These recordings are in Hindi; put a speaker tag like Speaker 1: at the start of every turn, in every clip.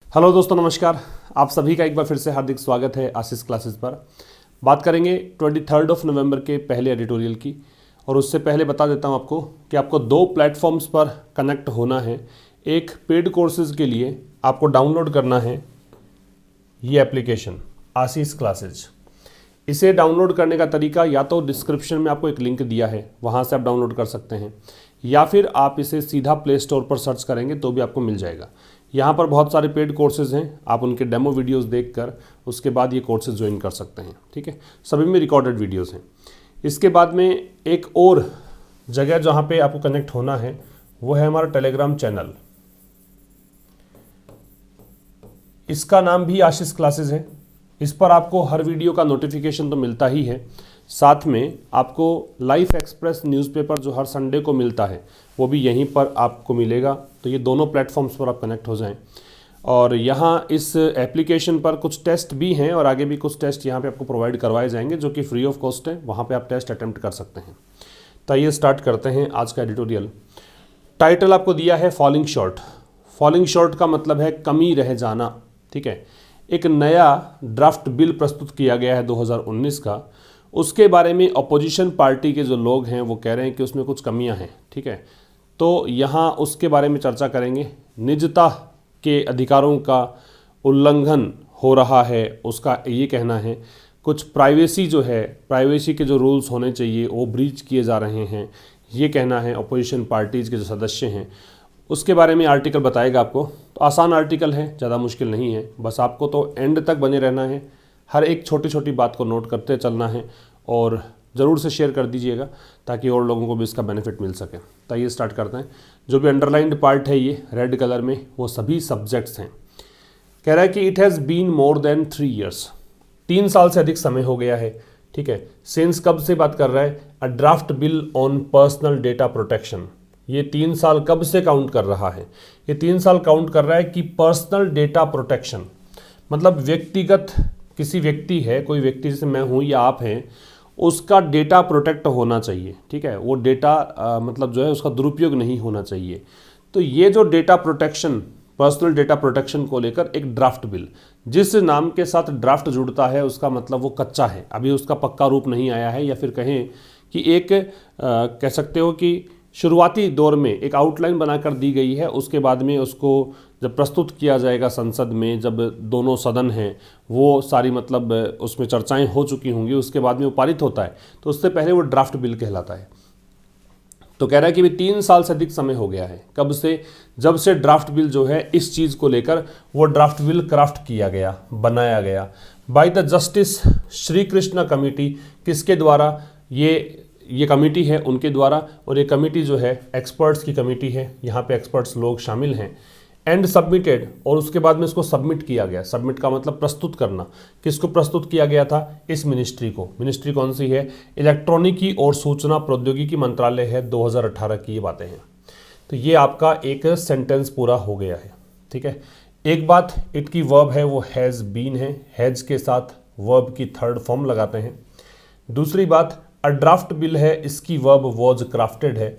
Speaker 1: हेलो दोस्तों, नमस्कार। आप सभी का एक बार फिर से हार्दिक स्वागत है आशीष क्लासेस पर। बात करेंगे 23 नवंबर के पहले एडिटोरियल की। और उससे पहले बता देता हूं आपको कि आपको दो प्लेटफॉर्म्स पर कनेक्ट होना है। एक पेड कोर्सेज के लिए आपको डाउनलोड करना है ये एप्लीकेशन आशीष क्लासेज। इसे डाउनलोड करने का तरीका या तो डिस्क्रिप्शन में आपको एक लिंक दिया है, वहाँ से आप डाउनलोड कर सकते हैं, या फिर आप इसे सीधा प्ले स्टोर पर सर्च करेंगे तो भी आपको मिल जाएगा। यहाँ पर बहुत सारे पेड कोर्सेज हैं, आप उनके डेमो वीडियोस देखकर उसके बाद ये कोर्सेज ज्वाइन कर सकते हैं। ठीक है, सभी में रिकॉर्डेड वीडियोस हैं। इसके बाद में एक और जगह जहाँ पे आपको कनेक्ट होना है वो है हमारा टेलीग्राम चैनल। इसका नाम भी आशीष क्लासेस है। इस पर आपको हर वीडियो का नोटिफिकेशन तो मिलता ही है, साथ में आपको लाइफ एक्सप्रेस न्यूज़पेपर जो हर संडे को मिलता है वो भी यहीं पर आपको मिलेगा। तो ये दोनों प्लेटफॉर्म्स पर आप कनेक्ट हो जाएं। और यहाँ इस एप्लीकेशन पर कुछ टेस्ट भी हैं और आगे भी कुछ टेस्ट यहाँ पे आपको प्रोवाइड करवाए जाएंगे जो कि फ्री ऑफ कॉस्ट है। वहाँ पे आप टेस्ट अटेम्प्ट कर सकते हैं। तो ये स्टार्ट करते हैं आज का एडिटोरियल। टाइटल आपको दिया है फॉलिंग शॉर्ट। फॉलिंग शॉर्ट का मतलब है कमी रह जाना। ठीक है, एक नया ड्राफ्ट बिल प्रस्तुत किया गया है 2019 का। उसके बारे में अपोजिशन पार्टी के जो लोग हैं वो कह रहे हैं कि उसमें कुछ कमियां हैं। ठीक है, तो यहाँ उसके बारे में चर्चा करेंगे। निजता के अधिकारों का उल्लंघन हो रहा है, उसका ये कहना है। कुछ प्राइवेसी जो है, प्राइवेसी के जो रूल्स होने चाहिए वो ब्रीच किए जा रहे हैं, ये कहना है अपोजिशन पार्टीज़ के जो सदस्य हैं। उसके बारे में आर्टिकल बताएगा आपको। तो आसान आर्टिकल है, ज़्यादा मुश्किल नहीं है। बस आपको तो एंड तक बने रहना है, हर एक छोटी छोटी बात को नोट करते चलना है और ज़रूर से शेयर कर दीजिएगा ताकि और लोगों को भी इसका बेनिफिट मिल सके। तो ये स्टार्ट करते हैं। जो भी अंडरलाइंड पार्ट है ये रेड कलर में, वो सभी सब्जेक्ट्स हैं। कह रहा है कि it has been more than 3 years, 3 साल से अधिक समय हो गया है। ठीक है, सिंस कब से बात कर रहा है? A draft bill on personal data protection. ये 3 साल कब से काउंट कर रहा है? ये 3 साल काउंट कर रहा है कि पर्सनल डेटा प्रोटेक्शन मतलब व्यक्तिगत किसी व्यक्ति है, कोई व्यक्ति जैसे मैं हूँ या आप हैं, उसका डेटा प्रोटेक्ट होना चाहिए। ठीक है, वो डेटा मतलब जो है उसका दुरुपयोग नहीं होना चाहिए। तो ये जो data protection, personal data protection को लेकर एक ड्राफ्ट बिल, जिस नाम के साथ ड्राफ्ट जुड़ता है उसका मतलब वो कच्चा है, अभी उसका पक्का रूप नहीं आया है। या फिर कहें कि एक कह सकते हो कि शुरुआती दौर में एक आउटलाइन बनाकर दी गई है। उसके बाद में उसको जब प्रस्तुत किया जाएगा संसद में, जब दोनों सदन हैं वो सारी मतलब उसमें चर्चाएं हो चुकी होंगी, उसके बाद में वो पारित होता है, तो उससे पहले वो ड्राफ्ट बिल कहलाता है। तो कह रहा है कि भी 3 साल से अधिक समय हो गया है। कब से? जब से ड्राफ्ट बिल जो है इस चीज़ को लेकर वो ड्राफ्ट बिल क्राफ्ट किया गया, बनाया गया by the justice Shri Krishna committee. किसके द्वारा? ये कमेटी है उनके द्वारा। और ये कमेटी जो है एक्सपर्ट्स की कमेटी है, यहाँ पे एक्सपर्ट्स लोग शामिल हैं। एंड सबमिटेड, और उसके बाद में इसको सबमिट किया गया। सबमिट का मतलब प्रस्तुत करना। किसको प्रस्तुत किया गया था? इस मिनिस्ट्री को। मिनिस्ट्री कौन सी है? इलेक्ट्रॉनिकी और सूचना प्रौद्योगिकी मंत्रालय है, 2018 की ये बातें हैं। तो ये आपका एक सेंटेंस पूरा हो गया है। ठीक है, एक बात, इट की वर्ब है वो हैज़ बीन है, हैज़ के साथ वर्ब की थर्ड फॉर्म लगाते हैं। दूसरी बात, अ ड्राफ्ट बिल है, इसकी वर्ब वॉज क्राफ्टेड है।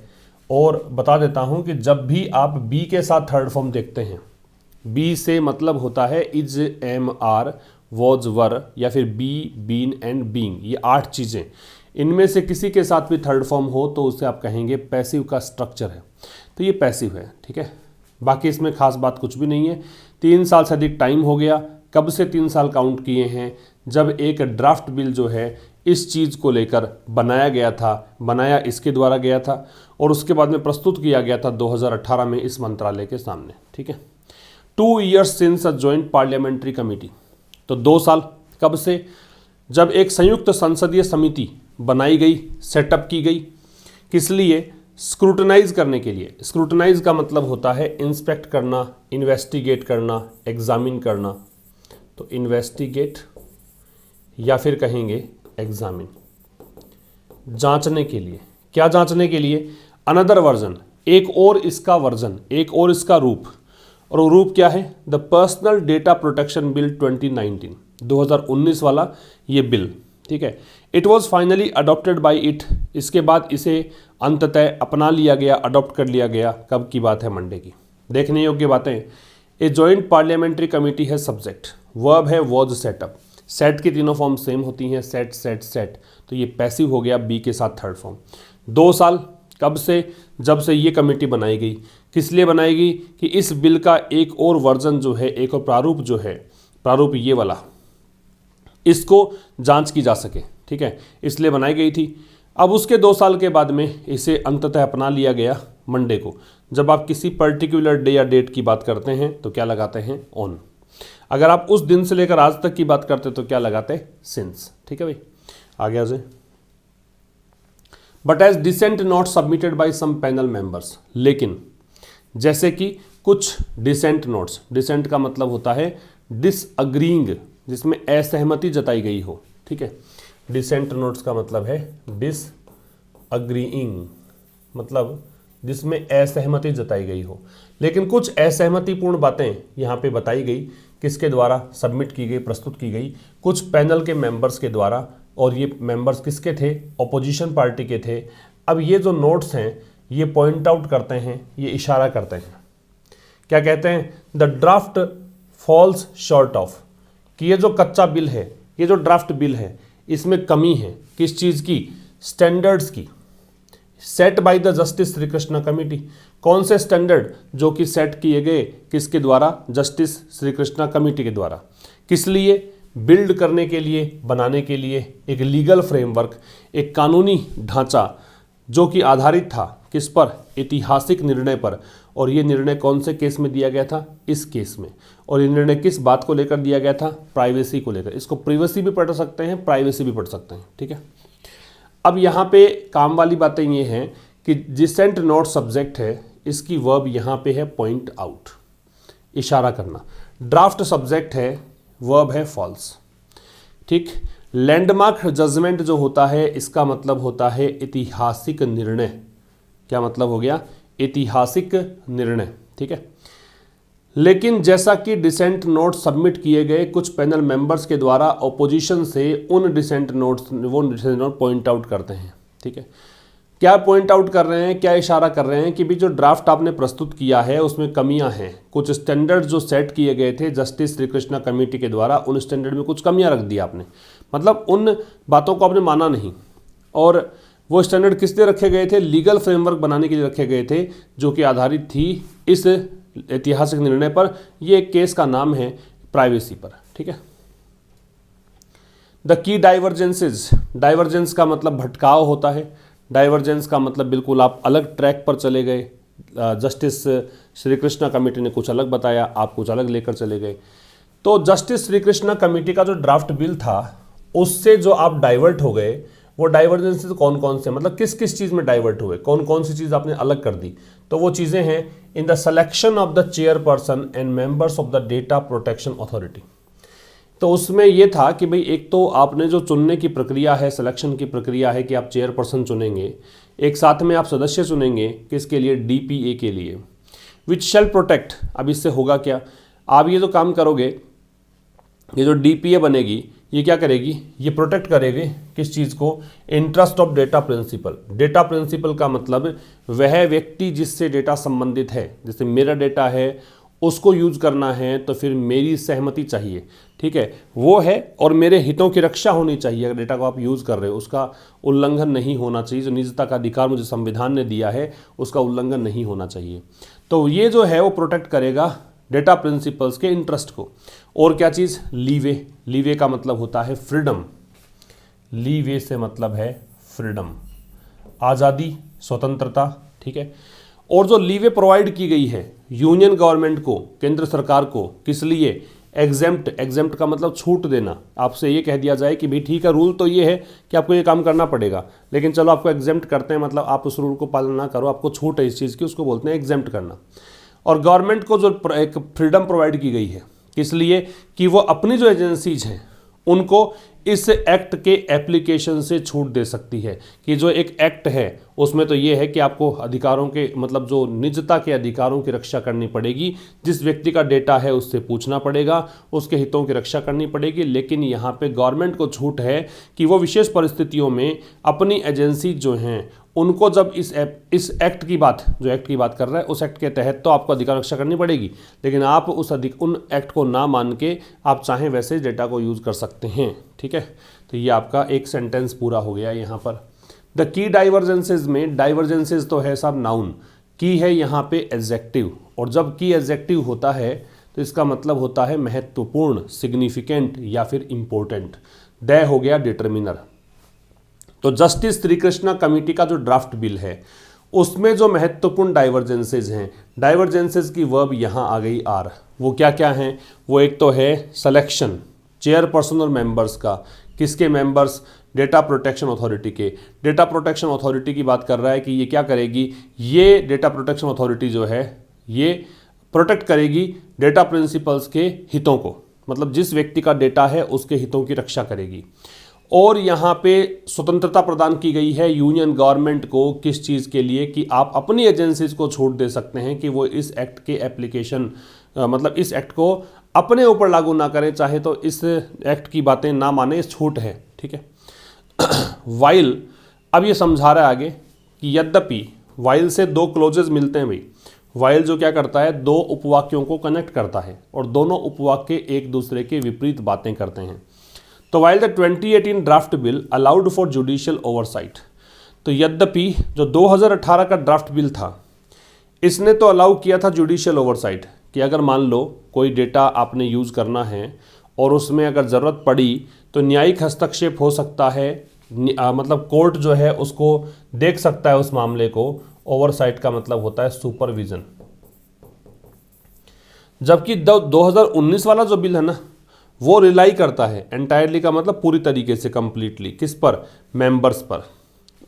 Speaker 1: और बता देता हूं कि जब भी आप बी के साथ थर्ड फॉर्म देखते हैं, बी से मतलब होता है इज, एम, आर, वॉज, वर, या फिर बी, बीन एंड बीइंग। ये 8 चीज़ें, इनमें से किसी के साथ भी थर्ड फॉर्म हो तो उसे आप कहेंगे पैसिव का स्ट्रक्चर है। तो ये पैसिव है। ठीक है, बाकी इसमें खास बात कुछ भी नहीं है। 3 साल से अधिक टाइम हो गया। कब से 3 साल काउंट किए हैं? जब एक ड्राफ्ट बिल जो है इस चीज़ को लेकर बनाया गया था, बनाया इसके द्वारा गया था और उसके बाद में प्रस्तुत किया गया था 2018 में इस मंत्रालय के सामने। ठीक है, 2 years since a joint parliamentary committee. तो 2 साल कब से? जब एक संयुक्त संसदीय समिति बनाई गई, सेटअप की गई। किस लिए? स्क्रूटनाइज करने के लिए। स्क्रूटनाइज का मतलब होता है इंस्पेक्ट करना, इन्वेस्टिगेट करना, एग्जामिन करना। तो इन्वेस्टिगेट या फिर कहेंगे एग्जामिन, जांचने के लिए। क्या जांचने के लिए? अनदर वर्जन, एक और इसका वर्जन, एक और इसका रूप। और वो रूप क्या है? The personal data protection bill 2019, 2019 वाला ये बिल। ठीक है, it was finally adopted by it. इसके बाद इसे अंततः अपना लिया गया, अडॉप्ट कर लिया गया। कब की बात है? मंडे की। देखने योग्य बातें, ए जॉइंट पार्लियामेंट्री कमेटी है सब्जेक्ट, वर्ब है वॉज सेटअप, सेट की तीनों फॉर्म सेम होती हैं, सेट सेट सेट, तो ये पैसिव हो गया बी के साथ थर्ड फॉर्म। 2 साल कब से, जब से ये कमेटी बनाई गई। किस लिए बनाई गई कि इस बिल का एक और वर्जन जो है, एक और प्रारूप जो है, प्रारूप ये वाला, इसको जांच की जा सके, ठीक है, इसलिए बनाई गई थी। अब उसके 2 साल के बाद में इसे अंततः अपना लिया गया मंडे को। जब आप किसी पर्टिकुलर डे या डेट की बात करते हैं तो क्या लगाते हैं, ऑन। अगर आप उस दिन से लेकर आज तक की बात करते तो क्या लगाते हैं, सिंस। ठीक है भाई, आगे आ जाए। But as dissent not submitted by some panel members, लेकिन जैसे कि कुछ डिसेंट नोट्स, डिसेंट का मतलब होता है डिसअग्रीइंग, जिसमें असहमति जताई गई हो, ठीक है। डिसेंट नोट्स का मतलब है डिसअग्रीइंग, मतलब जिसमें असहमति जताई गई हो। लेकिन कुछ असहमतिपूर्ण बातें यहाँ पे बताई गई, किसके द्वारा सबमिट की गई, प्रस्तुत की गई, कुछ पैनल के मेंबर्स के द्वारा, और ये मेंबर्स किसके थे, ऑपोजिशन पार्टी के थे। अब ये जो नोट्स हैं ये पॉइंट आउट करते हैं, ये इशारा करते हैं, क्या कहते हैं, the draft falls short of, कि ये जो कच्चा बिल है, ये जो ड्राफ्ट बिल है, इसमें कमी है, किस चीज़ की, स्टैंडर्ड्स की, set by the justice Shri Krishna committee. कौन से स्टैंडर्ड, जो कि सेट किए गए किसके द्वारा, जस्टिस श्री कृष्णा कमेटी के द्वारा। किस लिए, बिल्ड करने के लिए, बनाने के लिए एक लीगल फ्रेमवर्क, एक कानूनी ढांचा जो कि आधारित था किस पर, ऐतिहासिक निर्णय पर। और ये निर्णय कौन से केस में दिया गया था, इस केस में। और ये निर्णय किस बात को लेकर दिया गया था, प्राइवेसी को लेकर। इसको प्रिवेसी भी पढ़ सकते हैं, प्राइवेसी भी पढ़ सकते हैं, ठीक है। अब यहाँ पे काम वाली बातें ये हैं कि डिसेंट नॉट सब्जेक्ट है, इसकी वर्ब यहाँ पे है पॉइंट आउट, इशारा करना। ड्राफ्ट सब्जेक्ट है, वर्ब है फॉल्स, ठीक। लैंडमार्क जजमेंट जो होता है, इसका मतलब होता है ऐतिहासिक निर्णय। क्या मतलब हो गया, ऐतिहासिक निर्णय, ठीक है। लेकिन जैसा कि डिसेंट नोट सबमिट किए गए कुछ पैनल मेंबर्स के द्वारा ऑपोजिशन से, उन डिसेंट नोट्स, वो डिसेंट नोट पॉइंट आउट करते हैं, ठीक है। क्या पॉइंट आउट कर रहे हैं, क्या इशारा कर रहे हैं कि भी जो ड्राफ्ट आपने प्रस्तुत किया है उसमें कमियां हैं, कुछ स्टैंडर्ड जो सेट किए गए थे जस्टिस श्री कृष्णा कमेटी के द्वारा, उन स्टैंडर्ड में कुछ कमियां रख दी आपने, मतलब उन बातों को आपने माना नहीं। और वो स्टैंडर्ड किस लिए रखे गए थे, लीगल फ्रेमवर्क बनाने के लिए रखे गए थे, जो कि आधारित थी इस ऐतिहासिक निर्णय पर। ये एक केस का नाम है प्राइवेसी पर, ठीक है। द की डाइवर्जेंसेज, डाइवर्जेंस का मतलब भटकाव होता है, डाइवर्जेंस का मतलब बिल्कुल आप अलग ट्रैक पर चले गए, जस्टिस श्री कृष्णा कमेटी ने कुछ अलग बताया, आप कुछ अलग लेकर चले गए। तो जस्टिस श्री कृष्णा कमेटी का जो ड्राफ्ट बिल था उससे जो आप डाइवर्ट हो गए, वो डाइवर्जेंसेस कौन कौन से, मतलब किस किस चीज़ में डाइवर्ट हुए, कौन कौन सी चीज़ आपने अलग कर दी। तो वो चीज़ें हैं, in the selection of the chairperson and members of the data protection authority. तो उसमें ये था कि भाई एक तो आपने जो चुनने की प्रक्रिया है, सिलेक्शन की प्रक्रिया है कि आप चेयरपर्सन चुनेंगे, एक साथ में आप सदस्य चुनेंगे, किसके लिए, डीपीए के लिए, विच शैल प्रोटेक्ट। अब इससे होगा क्या, आप ये जो काम करोगे, ये जो डीपीए बनेगी, ये क्या करेगी, ये प्रोटेक्ट करेगी किस चीज़ को, interest of data principal. Data principal का मतलब वह व्यक्ति जिससे डेटा संबंधित है, जैसे मेरा डेटा है उसको यूज करना है तो फिर मेरी सहमति चाहिए, ठीक है, वो है, और मेरे हितों की रक्षा होनी चाहिए। अगर डेटा को आप यूज़ कर रहे हो उसका उल्लंघन नहीं होना चाहिए, जो निजता का अधिकार मुझे संविधान ने दिया है उसका उल्लंघन नहीं होना चाहिए। तो ये जो है वो प्रोटेक्ट करेगा डेटा प्रिंसिपल्स के इंटरेस्ट को। और क्या चीज़, लीवे, लीवे का मतलब होता है फ्रीडम, लीवे से मतलब है फ्रीडम, आज़ादी, स्वतंत्रता, ठीक है। और जो लीवे प्रोवाइड की गई है यूनियन गवर्नमेंट को, केंद्र सरकार को, किस लिए, एग्जेम्प्ट, एग्जेम्प्ट का मतलब छूट देना। आपसे ये कह दिया जाए कि भाई ठीक है, रूल तो ये है कि आपको ये काम करना पड़ेगा, लेकिन चलो आपको एग्जेम्प्ट करते हैं, मतलब आप उस रूल को पालन ना करो, आपको छूट है इस चीज़ की, उसको बोलते हैं एग्जेम्प्ट करना। और गवर्नमेंट को जो एक फ्रीडम प्रोवाइड की गई है, किस लिए, कि वो अपनी जो एजेंसीज हैं उनको इस एक्ट के एप्लीकेशन से छूट दे सकती है। कि जो एक एक्ट है उसमें तो ये है कि आपको अधिकारों के, मतलब जो निजता के अधिकारों की रक्षा करनी पड़ेगी, जिस व्यक्ति का डेटा है उससे पूछना पड़ेगा, उसके हितों की रक्षा करनी पड़ेगी। लेकिन यहाँ पे गवर्नमेंट को छूट है कि वो विशेष परिस्थितियों में अपनी एजेंसी जो हैं उनको जब इस एक्ट की बात, जो एक्ट की बात कर रहा है उस एक्ट के तहत तो आपको अधिकार रक्षा करनी पड़ेगी, लेकिन आप उन एक्ट को ना मान के आप चाहें वैसे डेटा को यूज़ कर सकते हैं। ठीक है, तो ये आपका एक सेंटेंस पूरा हो गया यहाँ पर। द की डाइवर्जेंसेज में, डाइवर्जेंसेज तो है साहब नाउन, की है यहाँ पे एडजेक्टिव, और जब की एडजेक्टिव होता है तो इसका मतलब होता है महत्वपूर्ण, सिग्निफिकेंट या फिर इंपॉर्टेंट। द हो गया डिटर्मिनर। तो जस्टिस श्री कृष्णा कमेटी का जो ड्राफ्ट बिल है उसमें जो महत्वपूर्ण डाइवर्जेंसेज हैं, डाइवर्जेंसेज की वर्ब यहाँ आ गई आर। वो क्या क्या हैं? वो एक तो है सिलेक्शन चेयरपर्सन और मेंबर्स का। किसके मेंबर्स? डेटा प्रोटेक्शन अथॉरिटी के। डेटा प्रोटेक्शन अथॉरिटी की बात कर रहा है कि ये क्या करेगी, ये डेटा प्रोटेक्शन अथॉरिटी जो है ये प्रोटेक्ट करेगी डेटा प्रिंसिपल्स के हितों को, मतलब जिस व्यक्ति का डेटा है उसके हितों की रक्षा करेगी। और यहाँ पे स्वतंत्रता प्रदान की गई है यूनियन गवर्नमेंट को, किस चीज़ के लिए, कि आप अपनी एजेंसीज को छूट दे सकते हैं कि वो इस एक्ट के एप्लीकेशन मतलब इस एक्ट को अपने ऊपर लागू ना करें, चाहे तो इस एक्ट की बातें ना माने, इस छूट है। ठीक है। वाइल, अब ये समझा रहा है आगे कि यद्यपि, वाइल से दो क्लोजेज मिलते हैं भाई। वाइल जो क्या करता है, दो उपवाक्यों को कनेक्ट करता है और दोनों उपवाक्य एक दूसरे के विपरीत बातें करते हैं। तो while the 2018 draft bill allowed for judicial oversight, तो यद्यपि जो 2018 का ड्राफ्ट बिल था इसने तो अलाउ किया था जुडिशियल ओवरसाइट, कि अगर मान लो कोई डेटा आपने यूज़ करना है और उसमें अगर ज़रूरत पड़ी तो न्यायिक हस्तक्षेप हो सकता है, मतलब कोर्ट जो है उसको देख सकता है उस मामले को। ओवरसाइट का मतलब होता है सुपरविजन। जबकि 2019 वाला जो बिल है ना वो रिलाई करता है एंटायरली का मतलब पूरी तरीके से, कंप्लीटली, किस पर? मेंबर्स पर।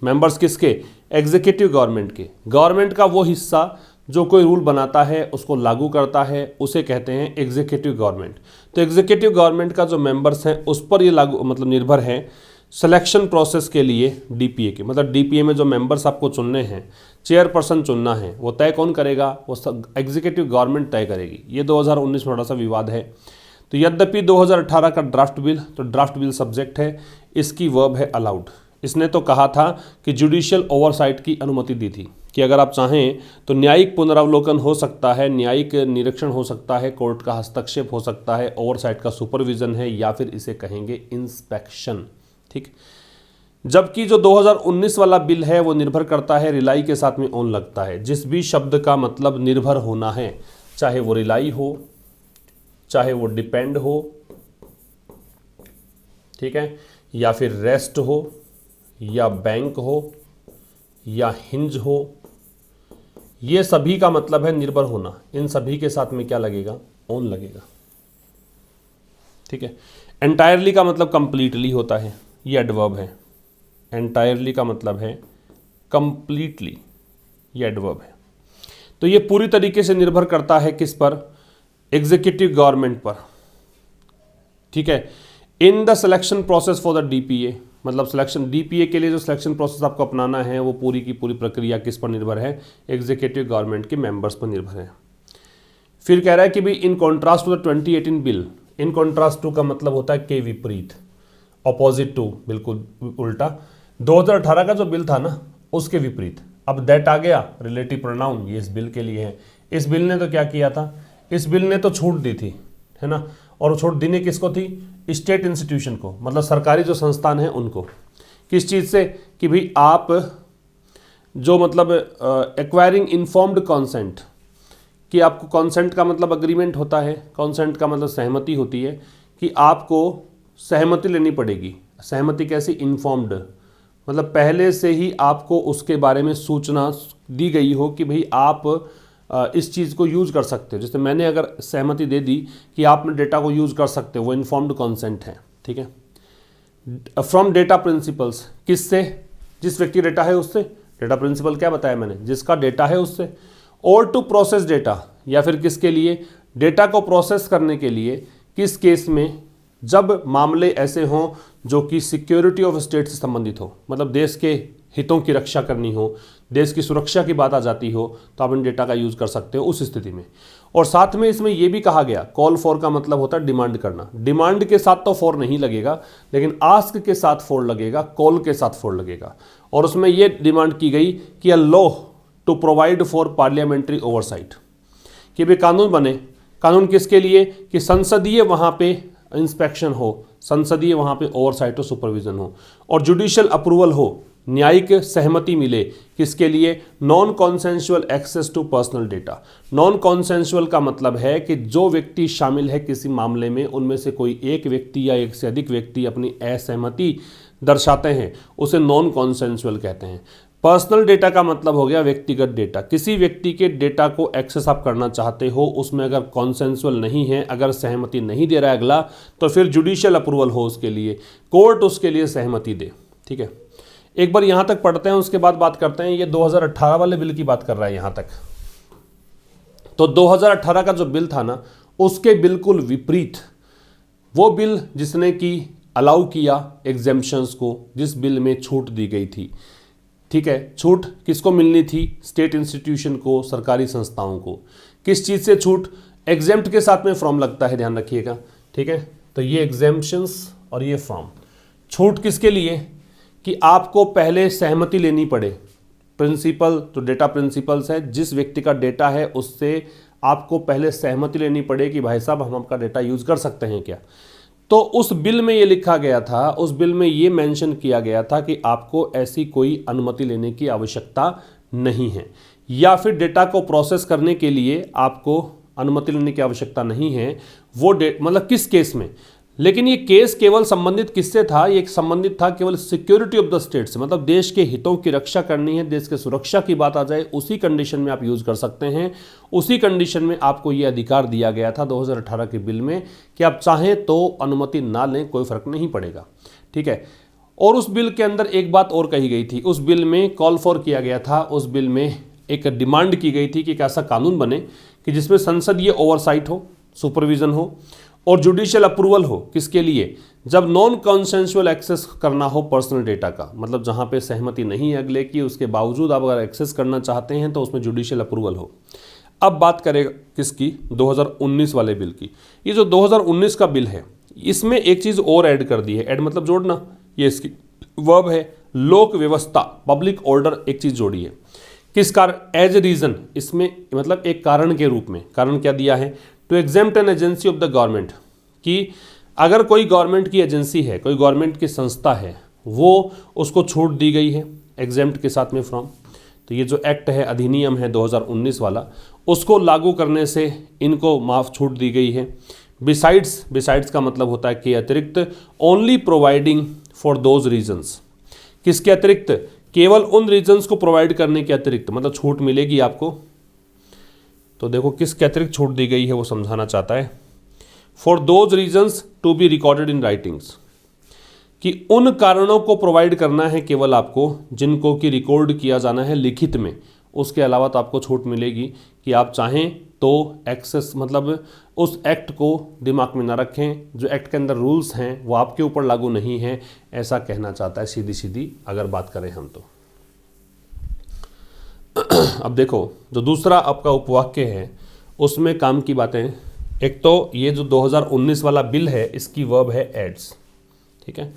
Speaker 1: मेंबर्स किसके? एग्जीक्यूटिव गवर्नमेंट के। गवर्नमेंट का वो हिस्सा जो कोई रूल बनाता है उसको लागू करता है उसे कहते हैं एग्जीक्यूटिव गवर्नमेंट। तो एग्जीक्यूटिव गवर्नमेंट का जो मेंबर्स हैं उस पर ये लागू मतलब निर्भर है सिलेक्शन प्रोसेस के लिए डीपीए के। मतलब डीपीए में जो मेंबर्स आपको चुनने हैं, चेयरपर्सन चुनना है, वो तय कौन करेगा? वो एग्जीक्यूटिव गवर्नमेंट तय करेगी। ये 2019 में थोड़ा सा विवाद है। तो यद्यपि 2018 का ड्राफ्ट बिल, तो ड्राफ्ट बिल सब्जेक्ट है, इसकी वर्ब है अलाउड। इसने तो कहा था कि जुडिशियल ओवरसाइट की अनुमति दी थी कि अगर आप चाहें तो न्यायिक पुनरावलोकन हो सकता है, न्यायिक निरीक्षण हो सकता है, कोर्ट का हस्तक्षेप हो सकता है, ओवरसाइट का सुपरविजन है, या फिर इसे कहेंगे इंस्पेक्शन। ठीक। जबकि जो 2019 वाला बिल है वो निर्भर करता है, रिलाई के साथ में ऑन लगता है। जिस भी शब्द का मतलब निर्भर होना है, चाहे वो रिलाई हो, चाहे वो डिपेंड हो, ठीक है, या फिर रेस्ट हो, या बैंक हो, या हिंज हो, ये सभी का मतलब है निर्भर होना। इन सभी के साथ में क्या लगेगा? ऑन लगेगा। ठीक है। एंटायरली का मतलब कंप्लीटली होता है, ये एडवर्ब है। एंटायरली का मतलब है कंप्लीटली, ये एडवर्ब है। तो ये पूरी तरीके से निर्भर करता है किस पर? एग्जीक्यूटिव गवर्नमेंट पर। ठीक है। In the selection process for the DPA, मतलब सिलेक्शन, डीपीए के लिए जो सिलेक्शन प्रोसेस आपको अपनाना है वो पूरी की पूरी प्रक्रिया किस पर निर्भर है? एग्जीक्यूटिव गवर्नमेंट के मेंबर्स पर निर्भर है। फिर कह रहा है कि भाई in contrast to the 2018 bill, in contrast to का मतलब होता है के विपरीत, अपोजिट टू, बिल्कुल उल्टा। 2018 का जो बिल था ना उसके विपरीत। अब दैट आ गया, रिलेटिव प्रोनाउन, ये इस बिल के लिए है। इस बिल ने तो क्या किया था? इस बिल ने तो छूट दी थी, है ना, और छूट देने किसको थी? स्टेट इंस्टीट्यूशन को, मतलब सरकारी जो संस्थान हैं उनको। किस चीज़ से? कि भाई आप जो मतलब एक्वायरिंग इन्फॉर्म्ड कॉन्सेंट, कि आपको कॉन्सेंट का मतलब अग्रीमेंट होता है, कॉन्सेंट का मतलब सहमति होती है, कि आपको सहमति लेनी पड़ेगी। सहमति कैसी? इन्फॉर्म्ड, मतलब पहले से ही आपको उसके बारे में सूचना दी गई हो कि भाई आप इस चीज़ को यूज़ कर सकते हो। जैसे मैंने अगर सहमति दे दी कि आप अपने डेटा को यूज़ कर सकते हो, वो इन्फॉर्म्ड कॉन्सेंट है। ठीक है। फ्रॉम डेटा प्रिंसिपल्स, किससे? जिस व्यक्ति डेटा है उससे। डेटा प्रिंसिपल क्या बताया मैंने? जिसका डेटा है उससे। और टू प्रोसेस डेटा, या फिर किसके लिए? डेटा को प्रोसेस करने के लिए। किस केस में? जब मामले ऐसे हों जो कि सिक्योरिटी ऑफ स्टेट से संबंधित हो, मतलब देश के हितों की रक्षा करनी हो, देश की सुरक्षा की बात आ जाती हो, तो आप इन डेटा का यूज़ कर सकते हो उस स्थिति में। और साथ में इसमें यह भी कहा गया, कॉल फॉर का मतलब होता है डिमांड करना। डिमांड के साथ तो फॉर नहीं लगेगा, लेकिन आस्क के साथ फॉर लगेगा, कॉल के साथ फॉर लगेगा। और उसमें यह डिमांड की गई कि a law to provide for parliamentary oversight, कि भी कानून बने। कानून किसके लिए? कि संसदीय वहाँ पे इंस्पेक्शन हो, संसदीय वहाँ पे ओवरसाइट हो, सुपरविजन हो, और जुडिशियल अप्रूवल हो, न्यायिक सहमति मिले। किसके लिए? Non consensual access to personal data. Non consensual का मतलब है कि जो व्यक्ति शामिल है किसी मामले में, उनमें से कोई एक व्यक्ति या एक से अधिक व्यक्ति अपनी असहमति दर्शाते हैं, उसे नॉन कॉन्सेंशुअल कहते हैं। पर्सनल डेटा का मतलब हो गया व्यक्तिगत डेटा। किसी व्यक्ति के डेटा को एक्सेस आप करना चाहते हो, उसमें अगर कॉन्सेंसुअल नहीं है, अगर सहमति नहीं दे रहा है अगला, तो फिर जुडिशियल अप्रूवल हो उसके लिए, कोर्ट उसके लिए सहमति दे। ठीक है, एक बार यहाँ तक पढ़ते हैं, उसके बाद बात करते हैं। ये 2018 वाले बिल की बात कर रहा है यहाँ तक। तो 2018 का जो बिल था ना, उसके बिल्कुल विपरीत वो बिल जिसने कि अलाउ किया एग्जेम्पशंस को, जिस बिल में छूट दी गई थी। ठीक है, छूट किसको मिलनी थी? स्टेट इंस्टीट्यूशन को, सरकारी संस्थाओं को। किस चीज़ से छूट? एग्जेम्प्ट के साथ में फ्रॉम लगता है, ध्यान रखिएगा। ठीक है, तो ये एग्जेम्पशंस और ये फ्रॉम। छूट किसके लिए? कि आपको पहले सहमति लेनी पड़े। प्रिंसिपल तो डेटा प्रिंसिपल्स है, जिस व्यक्ति का डेटा है उससे आपको पहले सहमति लेनी पड़े कि भाई साहब हम आपका डेटा यूज़ कर सकते हैं क्या। तो उस बिल में ये लिखा गया था, उस बिल में ये मेंशन किया गया था कि आपको ऐसी कोई अनुमति लेने की आवश्यकता नहीं है, या फिर डेटा को प्रोसेस करने के लिए आपको अनुमति लेने की आवश्यकता नहीं है। वो मतलब किस केस में? लेकिन ये केस केवल संबंधित किससे था? ये संबंधित था केवल सिक्योरिटी ऑफ द स्टेट से, मतलब देश के हितों की रक्षा करनी है, देश के सुरक्षा की बात आ जाए, उसी कंडीशन में आप यूज़ कर सकते हैं। उसी कंडीशन में आपको ये अधिकार दिया गया था 2018 के बिल में कि आप चाहें तो अनुमति ना लें, कोई फर्क नहीं पड़ेगा। ठीक है, और उस बिल के अंदर एक बात और कही गई थी, उस बिल में कॉल फॉर किया गया था, उस बिल में एक डिमांड की गई थी कि एक ऐसा कानून बने कि जिसमें संसदीय ओवरसाइट हो, सुपरविजन हो, और जुडिशियल अप्रूवल हो। किसके लिए? जब नॉन कॉन्सेंशुअल एक्सेस करना हो पर्सनल डेटा का, मतलब जहां पे सहमति नहीं है अगले की, उसके बावजूद आप अगर एक्सेस करना चाहते हैं तो उसमें जुडिशियल अप्रूवल हो। अब बात करें किसकी? 2019 वाले बिल की। ये जो 2019 का बिल है, इसमें एक चीज़ और ऐड कर दी है। ऐड मतलब जोड़ना, ये इसकी वर्ब है। लोक व्यवस्था, पब्लिक ऑर्डर, एक चीज़ जोड़ी है। किस कारण? एज ए रीज़न, इसमें मतलब एक कारण के रूप में। कारण क्या दिया है? To exempt an agency of the government, कि अगर कोई गवर्नमेंट की एजेंसी है, कोई गवर्नमेंट की संस्था है, वो उसको छूट दी गई है एग्जेम्प्ट के साथ में फ्रॉम। तो ये जो एक्ट है, अधिनियम है 2019 वाला, उसको लागू करने से इनको माफ छूट दी गई है। बिसाइड्स का मतलब होता है कि अतिरिक्त, only providing for those reasons. किसके अतिरिक्त? केवल उन रीजन्स को प्रोवाइड करने के अतिरिक्त, मतलब छूट मिलेगी आपको। तो देखो किसके अतिरिक्त छूट दी गई है वो समझाना चाहता है। For those reasons to be recorded in writings, कि उन कारणों को प्रोवाइड करना है केवल आपको जिनको कि रिकॉर्ड किया जाना है लिखित में। उसके अलावा तो आपको छूट मिलेगी कि आप चाहें तो एक्सेस, मतलब उस एक्ट को दिमाग में ना रखें, जो एक्ट के अंदर रूल्स हैं वो आपके ऊपर लागू नहीं है, ऐसा कहना चाहता है सीधी सीधी अगर बात करें हम तो। अब देखो जो दूसरा आपका उपवाक्य है उसमें काम की बातें। एक तो ये जो 2019 वाला बिल है, इसकी वर्ब है एड्स। ठीक है,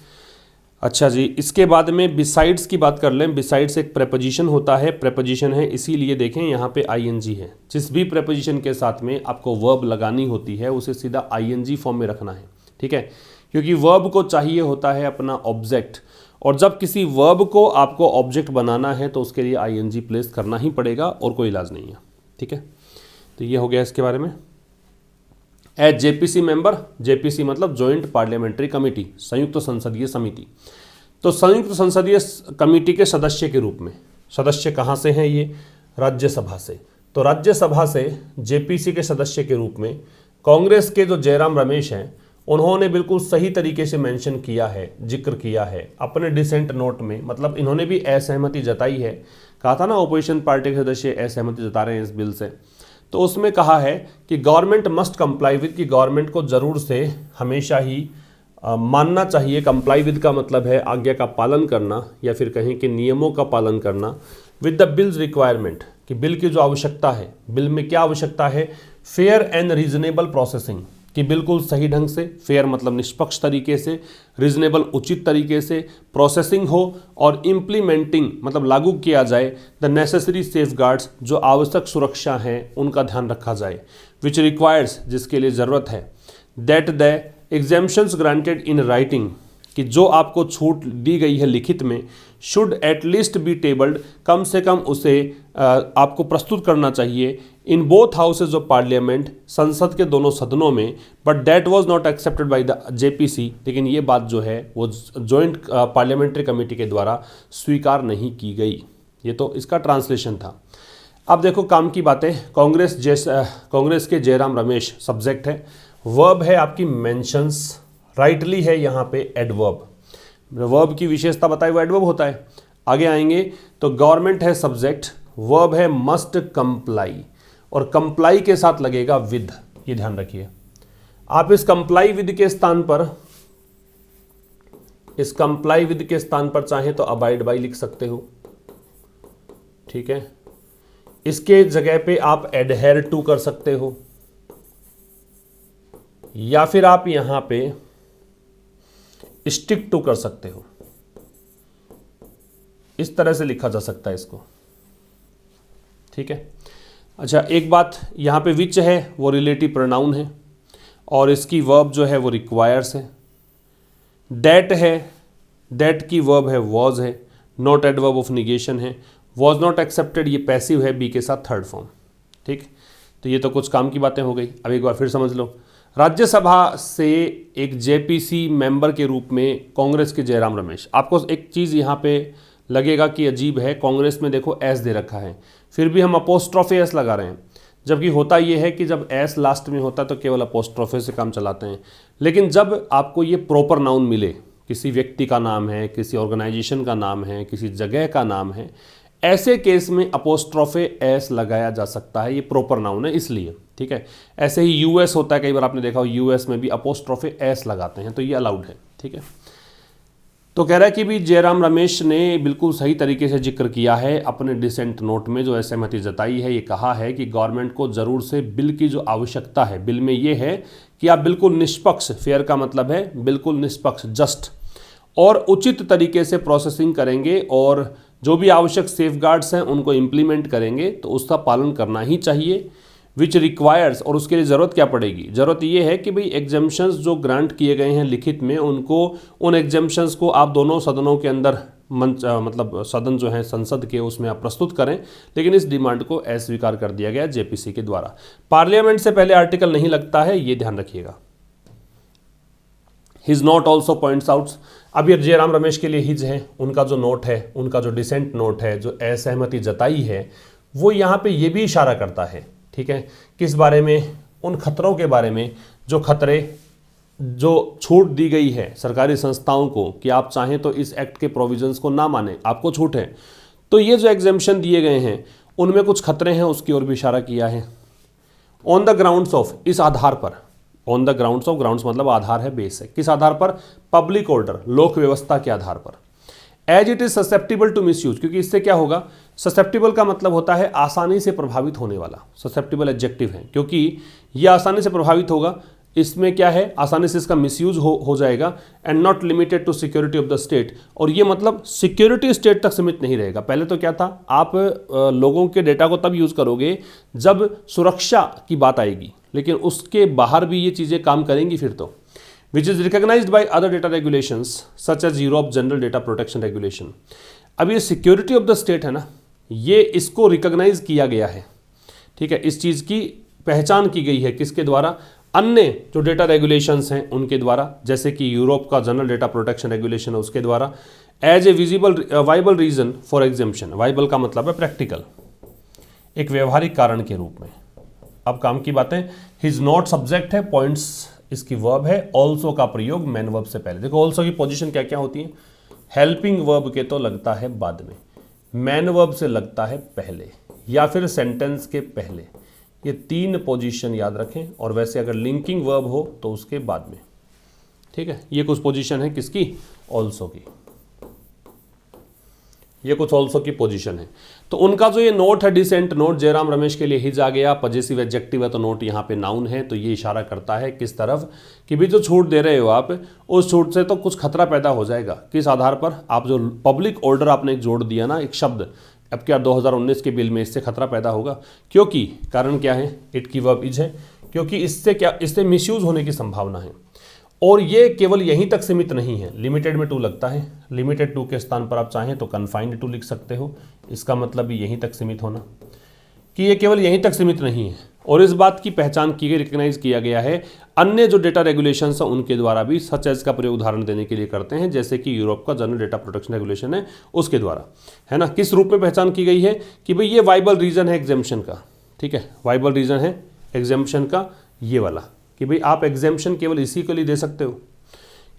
Speaker 1: अच्छा जी, इसके बाद में बिसाइड्स की बात कर लें। बिसाइड्स एक प्रेपोजिशन होता है, प्रेपोजिशन है, इसीलिए देखें यहाँ पे आईएनजी है। जिस भी प्रेपोजिशन के साथ में आपको वर्ब लगानी होती है उसे सीधा आईएनजी फॉर्म में रखना है। ठीक है, क्योंकि वर्ब को चाहिए होता है अपना ऑब्जेक्ट, और जब किसी वर्ब को आपको ऑब्जेक्ट बनाना है तो उसके लिए आईएनजी प्लेस करना ही पड़ेगा और कोई इलाज नहीं है। ठीक है, तो ये हो गया इसके बारे में। एज जेपीसी मेंबर, जेपीसी मतलब जॉइंट पार्लियामेंट्री कमेटी, संयुक्त संसदीय समिति। तो संयुक्त संसदीय कमेटी के सदस्य के रूप में, सदस्य कहाँ से हैं? ये राज्यसभा से। तो राज्यसभा से जेपीसी के सदस्य के रूप में कांग्रेस के जो जयराम रमेश हैं, उन्होंने बिल्कुल सही तरीके से मेंशन किया है, जिक्र किया है अपने डिसेंट नोट में। मतलब इन्होंने भी असहमति जताई है। कहा था ना ओपोजिशन पार्टी के सदस्य असहमति जता रहे हैं इस बिल से, तो उसमें कहा है कि गवर्नमेंट मस्ट कंप्लाई विद, कि गवर्नमेंट को ज़रूर से हमेशा ही मानना चाहिए। कंप्लाई विद का मतलब है आज्ञा का पालन करना या फिर कहें कि नियमों का पालन करना। विद द बिल्स रिक्वायरमेंट, कि बिल की जो आवश्यकता है, बिल में क्या आवश्यकता है, फेयर एंड रीजनेबल प्रोसेसिंग, कि बिल्कुल सही ढंग से, फेयर मतलब निष्पक्ष तरीके से, रीजनेबल उचित तरीके से प्रोसेसिंग हो, और इम्प्लीमेंटिंग मतलब लागू किया जाए द नेसेसरी सेफगार्ड्स, जो आवश्यक सुरक्षा हैं उनका ध्यान रखा जाए। विच रिक्वायर्स, जिसके लिए ज़रूरत है, that the exemptions granted in writing, कि जो आपको छूट दी गई है लिखित में, शुड एटलीस्ट बी टेबल्ड, कम से कम उसे आपको प्रस्तुत करना चाहिए, in both houses of parliament, संसद के दोनों सदनों में, but that was not accepted by the JPC, लेकिन ये बात जो है वो जॉइंट पार्लियामेंट्री कमेटी के द्वारा स्वीकार नहीं की गई। ये तो इसका ट्रांसलेशन था। अब देखो काम की बातें। कांग्रेस के जयराम रमेश सब्जेक्ट है, वर्ब है आपकी मेंशंस, राइटली है यहाँ पे एडवर्ब, वर्ब की विशेषता बताई वो एडवर्ब होता है। आगे आएंगे तो गवर्नमेंट है सब्जेक्ट, वर्ब है मस्ट कंप्लाई, और कंप्लाई के साथ लगेगा विद, ये ध्यान रखिए। आप इस कंप्लाई विद के स्थान पर चाहें तो अबाइड बाई लिख सकते हो, ठीक है। इसके जगह पे आप एडहेयर टू कर सकते हो, या फिर आप यहां पे स्टिक टू कर सकते हो। इस तरह से लिखा जा सकता है इसको, ठीक है। अच्छा, एक बात यहाँ पे विच है वो रिलेटिव प्रोनाउन है, और इसकी वर्ब जो है वो रिक्वायर्स है। दैट है, दैट की वर्ब है वॉज है, नॉट एडवर्ब ऑफ निगेशन है। वॉज नॉट एक्सेप्टेड ये पैसिव है, बी के साथ थर्ड फॉर्म, ठीक। तो ये तो कुछ काम की बातें हो गई। अब एक बार फिर समझ लो, राज्यसभा से एक जेपीसी मेंबर के रूप में कांग्रेस के जयराम रमेश। आपको एक चीज़ यहाँ पे लगेगा कि अजीब है, कांग्रेस में देखो एस दे रखा है, फिर भी हम अपोस्ट्रोफे एस लगा रहे हैं, जबकि होता ये है कि जब एस लास्ट में होता है तो केवल अपोस्ट्रोफे से काम चलाते हैं। लेकिन जब आपको ये प्रॉपर नाउन मिले, किसी व्यक्ति का नाम है, किसी ऑर्गेनाइजेशन का नाम है, किसी जगह का नाम है, ऐसे केस में अपोस्ट्रोफे एस लगाया जा सकता है, ये प्रॉपर नाउन है इसलिए, ठीक है। ऐसे ही यूएस होता है, कई बार आपने देखा हो यूएस में भी अपोस्ट्रोफे एस लगाते हैं, तो ये अलाउड है, ठीक है। तो कह रहा है कि भी जयराम रमेश ने बिल्कुल सही तरीके से जिक्र किया है अपने डिसेंट नोट में, जो असहमति जताई है। ये कहा है कि गवर्नमेंट को ज़रूर से बिल की जो आवश्यकता है, बिल में ये है कि आप बिल्कुल निष्पक्ष, फेयर का मतलब है बिल्कुल निष्पक्ष, जस्ट और उचित तरीके से प्रोसेसिंग करेंगे, और जो भी आवश्यक सेफगार्ड्स हैं उनको इम्प्लीमेंट करेंगे, तो उसका पालन करना ही चाहिए। विच रिक्वायर्स, और उसके लिए ज़रूरत क्या पड़ेगी, ज़रूरत ये है कि भाई एग्जाम्पशंस जो ग्रांट किए गए हैं लिखित में, उनको, उन एग्जाम्पशंस को आप दोनों सदनों के अंदर मतलब सदन जो है संसद के, उसमें आप प्रस्तुत करें। लेकिन इस डिमांड को अस्वीकार कर दिया गया जेपीसी के द्वारा। पार्लियामेंट से पहले आर्टिकल नहीं लगता है, ये ध्यान रखिएगा। His note also points out, अब ये जयराम रमेश के लिए हिज है, उनका जो नोट है, उनका जो डिसेंट नोट है, जो असहमति जताई है, वो यहाँ पे ये भी इशारा करता है, ठीक है। किस बारे में, उन खतरों के बारे में, जो खतरे, जो छूट दी गई है सरकारी संस्थाओं को कि आप चाहें तो इस एक्ट के प्रोविजंस को ना माने, आपको छूट है। तो ये जो एग्जेम्पशन दिए गए हैं उनमें कुछ खतरे हैं, उसकी ओर भी इशारा किया है। ऑन द ग्राउंड्स ऑफ, इस आधार पर, on the grounds of, grounds मतलब आधार है, बेस है, किस आधार पर, पब्लिक ऑर्डर, लोक व्यवस्था के आधार पर। As it is susceptible to misuse, क्योंकि इससे क्या होगा, ससेप्टिबल का मतलब होता है आसानी से प्रभावित होने वाला, ससेप्टिबल एडजेक्टिव है, क्योंकि यह आसानी से प्रभावित होगा, इसमें क्या है, आसानी से इसका मिसयूज हो जाएगा। And not limited to security of the state, और ये मतलब सिक्योरिटी स्टेट तक सीमित नहीं रहेगा। पहले तो क्या था, आप लोगों के डेटा को तब यूज करोगे जब सुरक्षा की बात आएगी, लेकिन उसके बाहर भी ये चीज़ें काम करेंगी फिर तो। Which is recognized by other data regulations such as Europe general data protection regulation. अब ये सिक्योरिटी ऑफ द स्टेट है ना, ये इसको रिकॉग्नाइज किया गया है, ठीक है। इस चीज़ की पहचान की गई है किसके द्वारा, अन्य जो डेटा रेगुलेशंस हैं उनके द्वारा, जैसे कि यूरोप का जनरल डेटा प्रोटेक्शन रेगुलेशन है उसके द्वारा। As a viable reason for exemption, viable का मतलब है प्रैक्टिकल, एक व्यवहारिक कारण के रूप में। अब काम की बातें, हिज नॉट सब्जेक्ट है, पॉइंट्स इसकी वर्ब है, ऑल्सो का प्रयोग मैन वर्ब से पहले। देखो ऑल्सो की पोजीशन क्या क्या होती है, हेल्पिंग वर्ब के तो लगता है बाद में, मैन वर्ब से लगता है पहले, या फिर सेंटेंस के पहले। ये तीन पोजीशन याद रखें, और वैसे अगर लिंकिंग वर्ब हो तो उसके बाद में, ठीक है, ये कुछ पोजीशन है किसकी, ऑल्सो की, ये कुछ ऑल्सो की पोजीशन है। तो उनका जो ये नोट है डिसेंट नोट, जयराम रमेश के लिए हिज आ गया, पजेसिव एडजेक्टिव है तो नोट यहाँ पे नाउन है, तो ये इशारा करता है किस तरफ कि भी जो छूट दे रहे हो आप, उस छूट से तो कुछ खतरा पैदा हो जाएगा। किस आधार पर, आप जो पब्लिक ऑर्डर आपने एक जोड़ दिया ना, एक शब्द, अब क्या 2019 के बिल में इससे खतरा पैदा होगा, क्योंकि कारण क्या है, इट की वर्ब इज है, क्योंकि इससे क्या, इससे मिसयूज होने की संभावना है। और ये केवल यहीं तक सीमित नहीं है, लिमिटेड में टू लगता है, लिमिटेड टू के स्थान पर आप चाहें तो कन्फाइंड टू लिख सकते हो, इसका मतलब भी यहीं तक सीमित होना, कि ये केवल यहीं तक सीमित नहीं है। और इस बात की पहचान की गई, रिकग्नाइज किया गया है अन्य जो डेटा रेगुलेशंस हैं उनके द्वारा भी, सच एज का प्रयोग उदाहरण देने के लिए करते हैं, जैसे कि यूरोप का जनरल डेटा प्रोटेक्शन रेगुलेशन है उसके द्वारा, है ना। किस रूप में पहचान की गई है कि भाई ये वाइबल रीजन है एग्जेम्पशन का, ठीक है, वाइबल रीजन है एग्जेम्पशन का ये वाला, कि भाई आप एग्जेम्पशन केवल इसी के लिए दे सकते हो,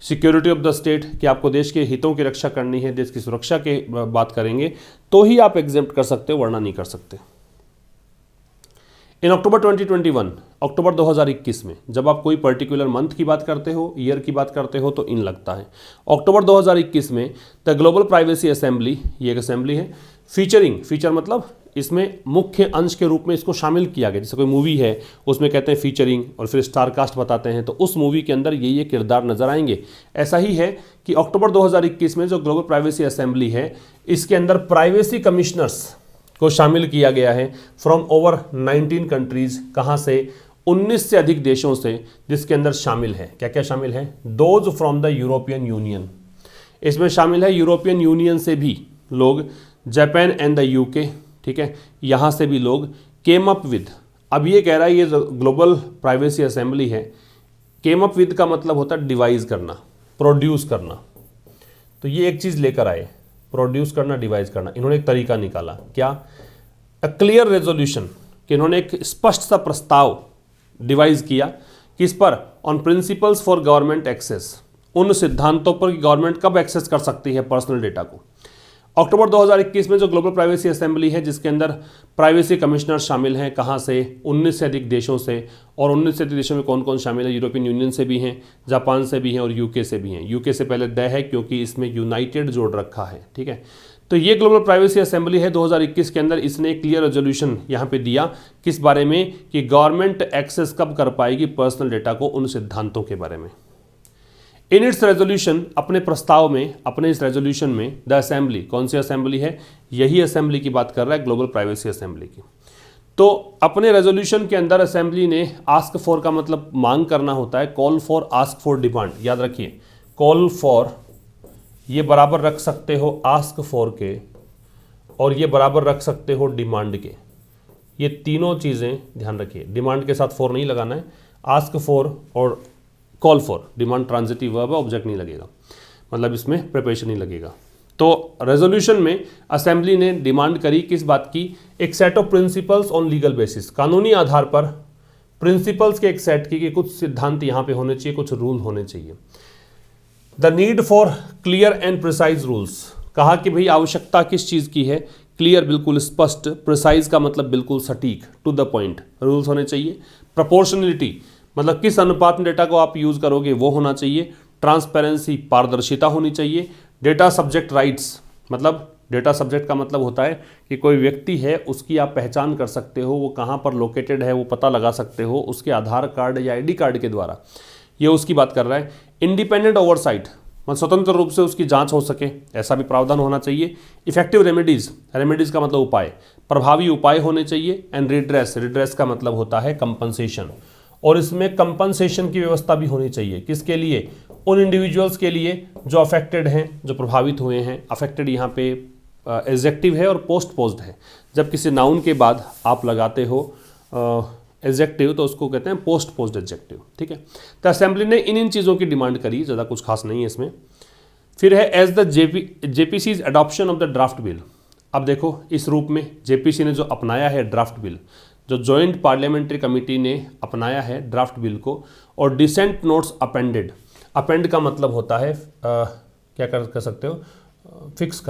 Speaker 1: सिक्योरिटी ऑफ द स्टेट, कि आपको देश के हितों की रक्षा करनी है, देश की सुरक्षा के बात करेंगे तो ही आप एग्जेम्प्ट कर सकते हो, वरना नहीं कर सकते। इन अक्टूबर 2021, अक्टूबर 2021 में जब आप कोई पर्टिकुलर मंथ की बात करते हो, ईयर की बात करते हो, तो इन लगता है। अक्टूबर 2021 में द ग्लोबल प्राइवेसी असेंबली, ये एक असेंबली है, फीचरिंग, फीचर मतलब इसमें मुख्य अंश के रूप में इसको शामिल किया गया, जैसे कोई मूवी है उसमें कहते हैं फीचरिंग और फिर स्टार कास्ट बताते हैं, तो उस मूवी के अंदर ये किरदार नजर आएंगे। ऐसा ही है कि अक्टूबर 2021 में जो ग्लोबल प्राइवेसी असेंबली है, इसके अंदर प्राइवेसी कमिश्नर्स को शामिल किया गया है फ्रॉम ओवर 19 कंट्रीज, कहाँ से, 19 से अधिक देशों से, जिसके अंदर शामिल है, क्या क्या शामिल है, those from the European union, इसमें शामिल है यूरोपियन यूनियन से भी लोग, जापान एंड द यूके, ठीक है, यहाँ से भी लोग केम अप विद, अब ये कह रहा है ये ग्लोबल प्राइवेसी असेंबली है, केम अप विद का मतलब होता है डिवाइस करना, प्रोड्यूस करना, तो ये एक चीज़ लेकर आए, प्रोड्यूस करना, डिवाइस करना, इन्होंने एक तरीका निकाला, क्या, अ क्लियर रेजोल्यूशन, कि इन्होंने एक स्पष्ट सा प्रस्ताव डिवाइस किया, किस पर, on principles for government access, उन सिद्धांतों पर कि गवर्नमेंट कब एक्सेस कर सकती है पर्सनल डेटा को। अक्टूबर 2021 में जो ग्लोबल प्राइवेसी असेंबली है, जिसके अंदर प्राइवेसी कमिश्नर शामिल हैं, कहाँ से, 19 से अधिक देशों से, और 19 से अधिक देशों में कौन कौन शामिल है, यूरोपियन यूनियन से भी हैं, जापान से भी हैं और यूके से भी हैं। यूके से पहले द है क्योंकि इसमें यूनाइटेड जोड़ रखा है, ठीक है। तो ये ग्लोबल प्राइवेसी असेंबली है 2021 के अंदर, इसने एक क्लियर रेजोल्यूशन यहाँ पे दिया, किस बारे में, कि गवर्नमेंट एक्सेस कब कर पाएगी पर्सनल डेटा को, उन सिद्धांतों के बारे में। इन इट्स रेजोल्यूशन, अपने प्रस्ताव में, अपने इस रेजोल्यूशन में, द असेंबली, कौन सी असेंबली है, यही असेंबली की बात कर रहा है, ग्लोबल प्राइवेसी असेंबली की। तो अपने रेजोल्यूशन के अंदर असेंबली ने आस्क फॉर का मतलब मांग करना होता है, call for, ask for, demand, याद रखिए, कॉल फॉर ये बराबर रख सकते हो आस्क फॉर के, और ये बराबर रख सकते हो डिमांड के, ये तीनों चीज़ें ध्यान रखिए, डिमांड के साथ फॉर नहीं लगाना है, आस्क फॉर और call for, demand transitive verb है, ऑब्जेक्ट नहीं लगेगा, मतलब इसमें प्रिपरेशन नहीं लगेगा। तो रेजोल्यूशन में असेंबली ने डिमांड करी किस बात की, एक set of principles on legal basis, कानूनी आधार पर प्रिंसिपल्स के एक सेट की, कि कुछ सिद्धांत यहाँ पे होने चाहिए, कुछ रूल होने चाहिए। The need for clear and precise rules, कहा कि भाई आवश्यकता किस चीज़ की है, क्लियर बिल्कुल स्पष्ट, प्रिसाइज का मतलब बिल्कुल सटीक, टू द पॉइंट रूल्स होने चाहिए। प्रोपोर्शनलिटी मतलब किस अनुपात में डेटा को आप यूज़ करोगे वो होना चाहिए। ट्रांसपेरेंसी पारदर्शिता होनी चाहिए। डेटा सब्जेक्ट राइट्स मतलब डेटा सब्जेक्ट का मतलब होता है कि कोई व्यक्ति है उसकी आप पहचान कर सकते हो, वो कहाँ पर लोकेटेड है वो पता लगा सकते हो उसके आधार कार्ड या आईडी कार्ड के द्वारा, ये उसकी बात कर रहा है। इंडिपेंडेंट ओवरसाइट मतलब स्वतंत्र रूप से उसकी जांच हो सके, ऐसा भी प्रावधान होना चाहिए। इफेक्टिव रेमेडीज़, रेमेडीज़ का मतलब उपाय, प्रभावी उपाय होने चाहिए। एंड रिड्रेस, रिड्रेस का मतलब होता है कंपनसेशन, और इसमें कंपनसेशन की व्यवस्था भी होनी चाहिए। किसके लिए? उन इंडिविजुअल्स के लिए जो अफेक्टेड हैं, जो प्रभावित हुए हैं। अफेक्टेड यहाँ पे एडजेक्टिव है और पोस्टपोज्ड है। जब किसी नाउन के बाद आप लगाते हो एडजेक्टिव तो उसको कहते हैं पोस्टपोज्ड एडजेक्टिव, ठीक है। तो असेंबली ने इन चीज़ों की डिमांड करी, ज़्यादा कुछ खास नहीं है इसमें। फिर है as the JPC's adoption of the draft bill. अब देखो इस रूप में जेपीसी ने जो अपनाया है ड्राफ्ट बिल, जो जॉइंट पार्लियामेंट्री कमेटी ने अपनाया है ड्राफ्ट बिल को, और डिसेंट नोट्स अपेंडेड। अपेंड का मतलब होता है क्या कर सकते हो, फिक्स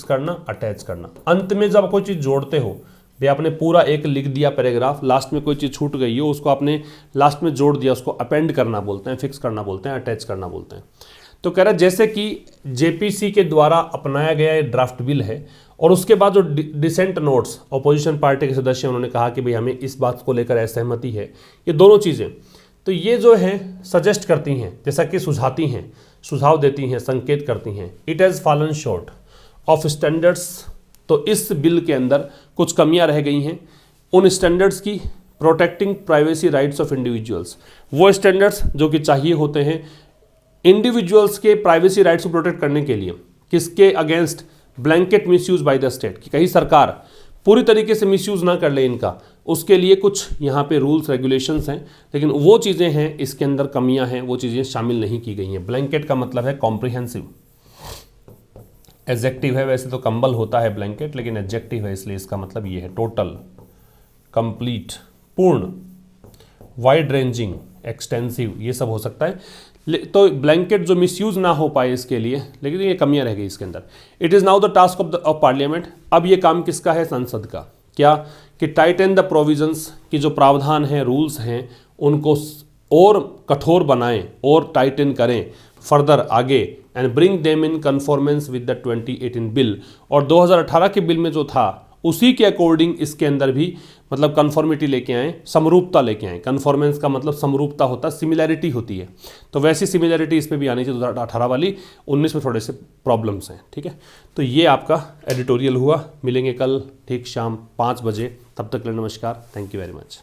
Speaker 1: करना, अटैच करना। अंत में जब कोई चीज़ जोड़ते हो, भैया आपने पूरा एक लिख दिया पैराग्राफ, लास्ट में कोई चीज़ छूट गई हो उसको आपने लास्ट में जोड़ दिया, उसको अपेंड करना बोलते हैं, फिक्स करना बोलते हैं, अटैच करना बोलते हैं। तो कह रहा है जैसे कि जेपीसी के द्वारा अपनाया गया ये ड्राफ्ट बिल है और उसके बाद जो डिसेंट नोट्स अपोजिशन पार्टी के सदस्य उन्होंने कहा कि भाई हमें इस बात को लेकर असहमति है, ये दोनों चीज़ें तो ये जो है सजेस्ट करती हैं, जैसा कि सुझाती हैं, सुझाव देती हैं, संकेत करती हैं। It has fallen short of standards, तो इस बिल के अंदर कुछ कमियां रह गई हैं उन स्टैंडर्ड्स की, protecting privacy rights of individuals, वो स्टैंडर्ड्स जो कि चाहिए होते हैं इंडिविजुअल्स के प्राइवेसी राइट्स को प्रोटेक्ट करने के लिए, किसके against, blanket misuse by the state, कि कहीं सरकार पूरी तरीके से मिसयूज ना कर ले इनका, उसके लिए कुछ यहाँ पे रूल्स रेगुलेशंस हैं, लेकिन वो चीज़ें हैं इसके अंदर कमियां हैं, वो चीज़ें शामिल नहीं की गई हैं। ब्लैंकेट का मतलब है कॉम्प्रिहेंसिव, एडजेक्टिव है, वैसे तो कंबल होता है ब्लैंकेट, लेकिन एडजेक्टिव है इसलिए इसका मतलब ये है टोटल, कंप्लीट, पूर्ण, वाइड रेंजिंग, एक्सटेंसिव, ये सब हो सकता है। तो ब्लैंकेट जो मिसयूज ना हो पाए इसके लिए, लेकिन ये कमियां रह गई इसके अंदर। It is now the task of parliament, अब ये काम किसका है, संसद का, क्या कि टाइटन द प्रोविजंस, की जो प्रावधान हैं, रूल्स हैं, उनको और कठोर बनाएं और टाइटन करें फर्दर आगे, and bring them in conformance with the 2018 bill, और 2018 के बिल में जो था उसी के अकॉर्डिंग इसके अंदर भी मतलब कन्फॉर्मिटी लेके आएँ, समरूपता लेके आएँ। कन्फॉर्मेंस का मतलब समरूपता होता है, सिमिलैरिटी होती है, तो वैसी सिमिलैरिटी इस पर भी आनी चाहिए। 2018 वाली, 19 में थोड़े से प्रॉब्लम्स हैं, ठीक है। तो ये आपका एडिटोरियल हुआ, मिलेंगे कल ठीक शाम 5 बजे, तब तक के लिए नमस्कार, थैंक यू वेरी मच।